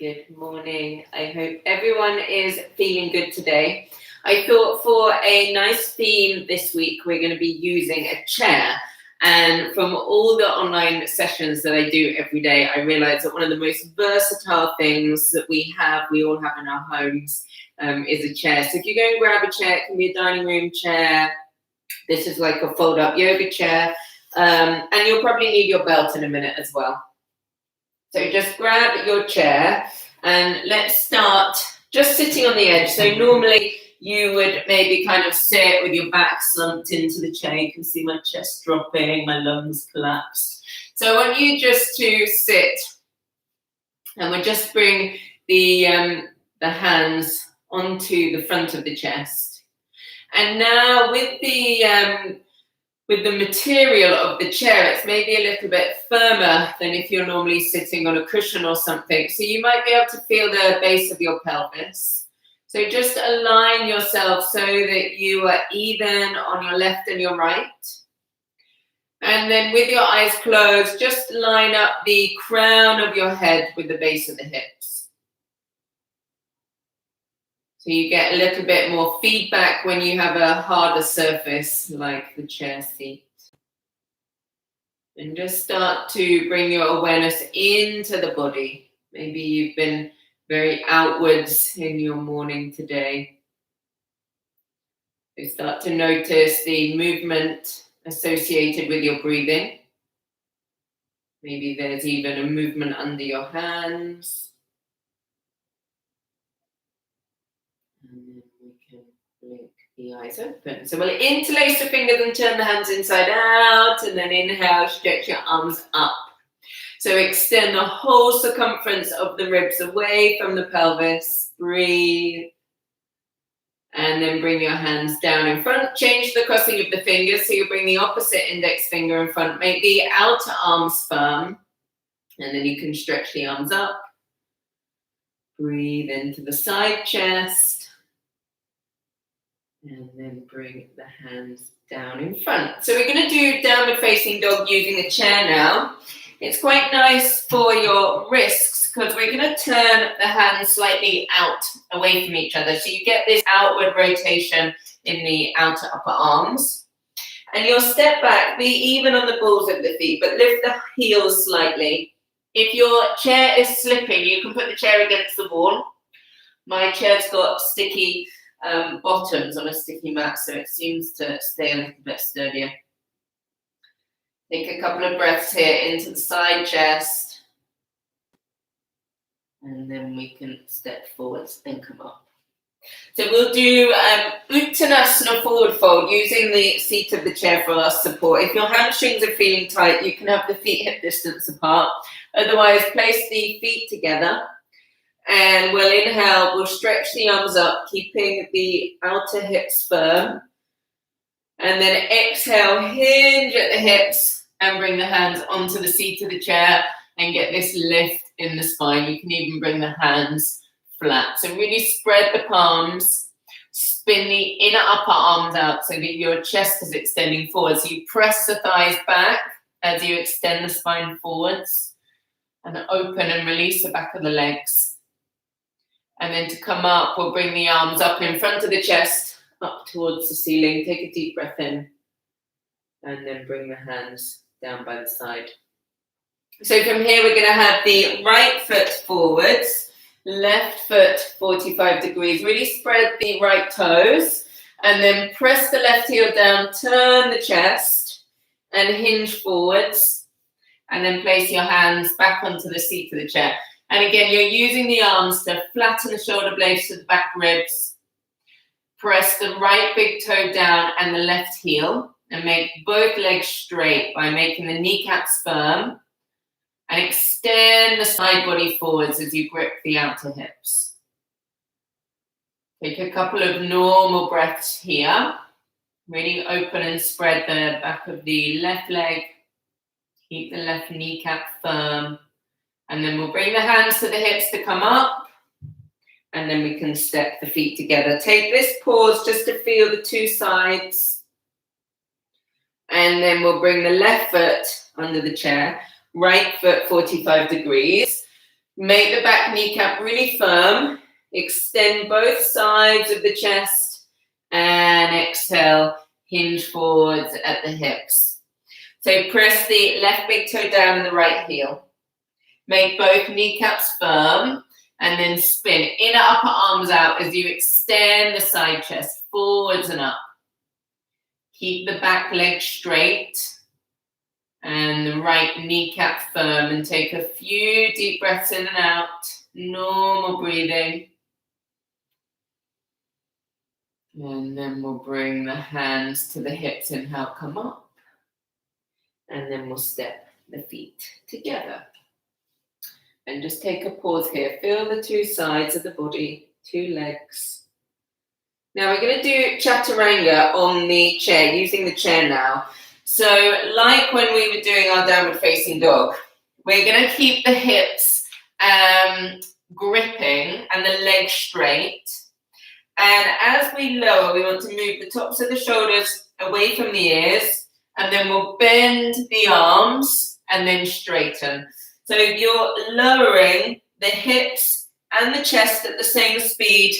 Good morning. I hope everyone is feeling good today. I thought for a nice theme this week, we're going to be using a chair. And from all the online sessions that I do every day, I realize that one of the most versatile things that we all have in our homes, is a chair. So if you go and grab a chair, it can be a dining room chair. This is like a fold-up yoga chair. And you'll probably need your belt in a minute as well. So just grab your chair and let's start just sitting on the edge. So normally you would maybe kind of sit with your back slumped into the chair. You can see my chest dropping, my lungs collapsed. So I want you just to sit, and we'll just bring the hands onto the front of the chest. And now with the material of the chair, it's maybe a little bit firmer than if you're normally sitting on a cushion or something. So you might be able to feel the base of your pelvis. So just align yourself so that you are even on your left and your right. And then with your eyes closed, just line up the crown of your head with the base of the hips. So you get a little bit more feedback when you have a harder surface like the chair seat. And just start to bring your awareness into the body. Maybe you've been very outwards in your morning today. So start to notice the movement associated with your breathing. Maybe there's even a movement under your hands. And then we can blink the eyes open. So we'll interlace the fingers and turn the hands inside out. And then inhale, stretch your arms up. So extend the whole circumference of the ribs away from the pelvis. Breathe. And then bring your hands down in front. Change the crossing of the fingers. So you bring the opposite index finger in front. Make the outer arms firm. And then you can stretch the arms up. Breathe into the side chest. And then bring the hands down in front. So we're going to do downward facing dog using a chair now. It's quite nice for your wrists because we're going to turn the hands slightly out away from each other. So you get this outward rotation in the outer upper arms. And you'll step back, be even on the balls of the feet, but lift the heels slightly. If your chair is slipping, you can put the chair against the wall. My chair's got sticky bottoms on a sticky mat, so it seems to stay a little bit sturdier. Take a couple of breaths here into the side chest, and then we can step forwards and come up. So we'll do Uttanasana forward fold using the seat of the chair for our support. If your hamstrings are feeling tight, you can have the feet hip distance apart. Otherwise, place the feet together. And we'll inhale, we'll stretch the arms up, keeping the outer hips firm. And then exhale, hinge at the hips and bring the hands onto the seat of the chair and get this lift in the spine. You can even bring the hands flat. So really spread the palms, spin the inner upper arms out so that your chest is extending forward. So you press the thighs back as you extend the spine forwards and open and release the back of the legs. And then to come up, we'll bring the arms up in front of the chest, up towards the ceiling. Take a deep breath in. And then bring the hands down by the side. So from here, we're going to have the right foot forwards, left foot 45 degrees. Really spread the right toes. And then press the left heel down, turn the chest, and hinge forwards. And then place your hands back onto the seat of the chair. And again, you're using the arms to flatten the shoulder blades to the back ribs. Press the right big toe down and the left heel. And make both legs straight by making the kneecaps firm. And extend the side body forwards as you grip the outer hips. Take a couple of normal breaths here. Really open and spread the back of the left leg. Keep the left kneecap firm. And then we'll bring the hands to the hips to come up. And then we can step the feet together. Take this pause just to feel the two sides. And then we'll bring the left foot under the chair. Right foot 45 degrees. Make the back kneecap really firm. Extend both sides of the chest and exhale, hinge forwards at the hips. So press the left big toe down and the right heel. Make both kneecaps firm and then spin inner upper arms out as you extend the side chest forwards and up. Keep the back leg straight and the right kneecap firm, and take a few deep breaths in and out. Normal breathing. And then we'll bring the hands to the hips, inhale, come up. And then we'll step the feet together. And just take a pause here. Feel the two sides of the body, two legs. Now we're going to do chaturanga on the chair, using the chair now. So like when we were doing our downward facing dog, we're going to keep the hips gripping and the legs straight. And as we lower, we want to move the tops of the shoulders away from the ears, and then we'll bend the arms and then straighten. So you're lowering the hips and the chest at the same speed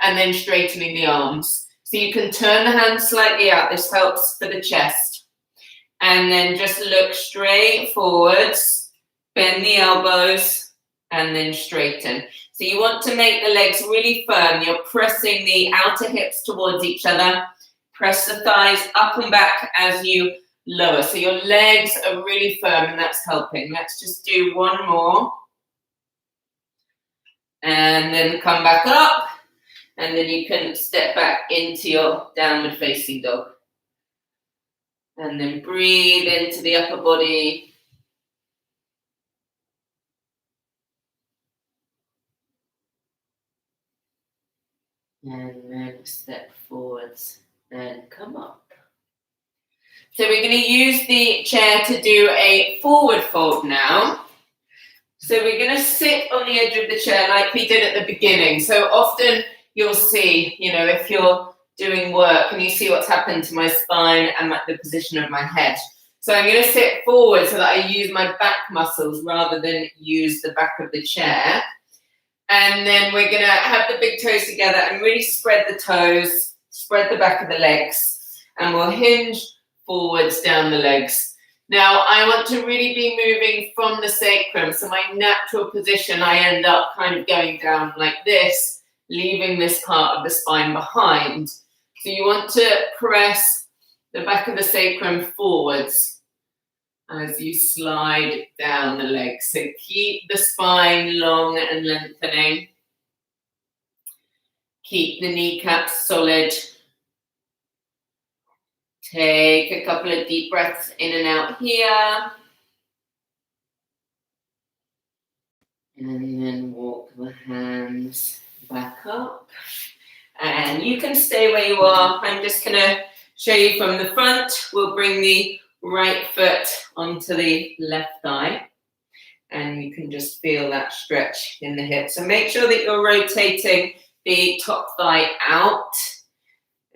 and then straightening the arms. So you can turn the hands slightly out. This helps for the chest. And then just look straight forwards, bend the elbows, and then straighten. So you want to make the legs really firm. You're pressing the outer hips towards each other. Press the thighs up and back as you lower. So your legs are really firm, and that's helping. Let's just do one more. And then come back up. And then you can step back into your downward facing dog. And then breathe into the upper body. And then step forwards and come up. So we're going to use the chair to do a forward fold now. So we're going to sit on the edge of the chair like we did at the beginning. So often you'll see, if you're doing work and you see what's happened to my spine and the position of my head. So I'm going to sit forward so that I use my back muscles rather than use the back of the chair. And then we're going to have the big toes together and really spread the toes, spread the back of the legs, and we'll hinge forwards down the legs. Now, I want to really be moving from the sacrum. So my natural position, I end up kind of going down like this, leaving this part of the spine behind. So you want to press the back of the sacrum forwards as you slide down the legs. So keep the spine long and lengthening. Keep the kneecaps solid. Take a couple of deep breaths in and out here. And then walk the hands back up. And you can stay where you are. I'm just going to show you from the front. We'll bring the right foot onto the left thigh. And you can just feel that stretch in the hip. So make sure that you're rotating the top thigh out.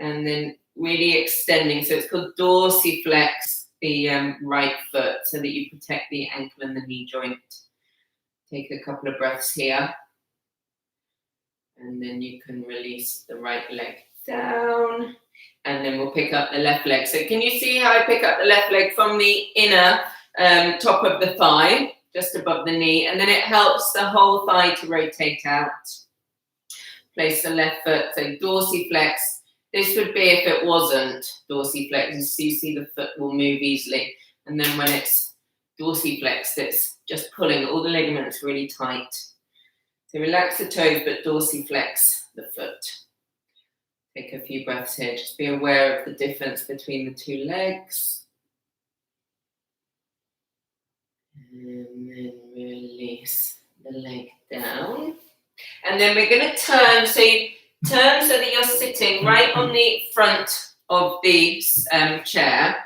And then really extending. So it's called dorsiflex, the right foot, so that you protect the ankle and the knee joint. Take a couple of breaths here. And then you can release the right leg down. And then we'll pick up the left leg. So can you see how I pick up the left leg from the inner top of the thigh, just above the knee? And then it helps the whole thigh to rotate out. Place the left foot, so dorsiflex. This would be if it wasn't dorsiflex. So you see the foot will move easily. And then when it's dorsiflex, it's just pulling all the ligaments really tight. So relax the toes, but dorsiflex the foot. Take a few breaths here. Just be aware of the difference between the two legs. And then release the leg down. And then we're going to turn. So you turn so that you're sitting right on the front of the chair.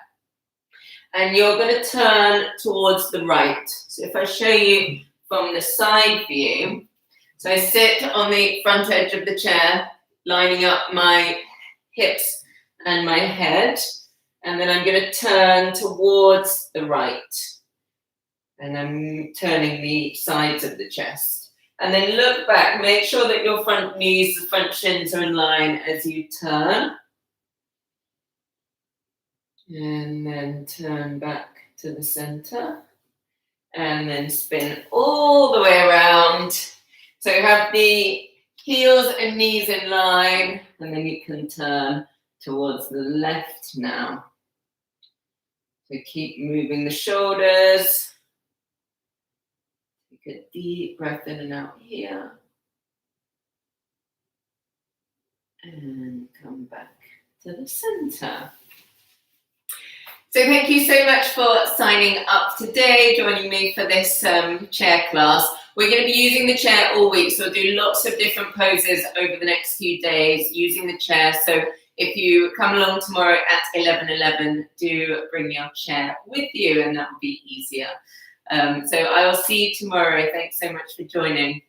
And you're going to turn towards the right. So if I show you from the side view, so I sit on the front edge of the chair, lining up my hips and my head, and then I'm going to turn towards the right. And I'm turning the sides of the chest. And then look back. Make sure that your front knees, the front shins are in line as you turn. And then turn back to the center. And then spin all the way around. So have the heels and knees in line. And then you can turn towards the left now. So keep moving the shoulders. Take a deep breath in and out here. And come back to the center. So thank you so much for signing up today, joining me for this chair class. We're going to be using the chair all week, so we'll do lots of different poses over the next few days using the chair. So if you come along tomorrow at 11:11, do bring your chair with you and that will be easier. So I will see you tomorrow. Thanks so much for joining.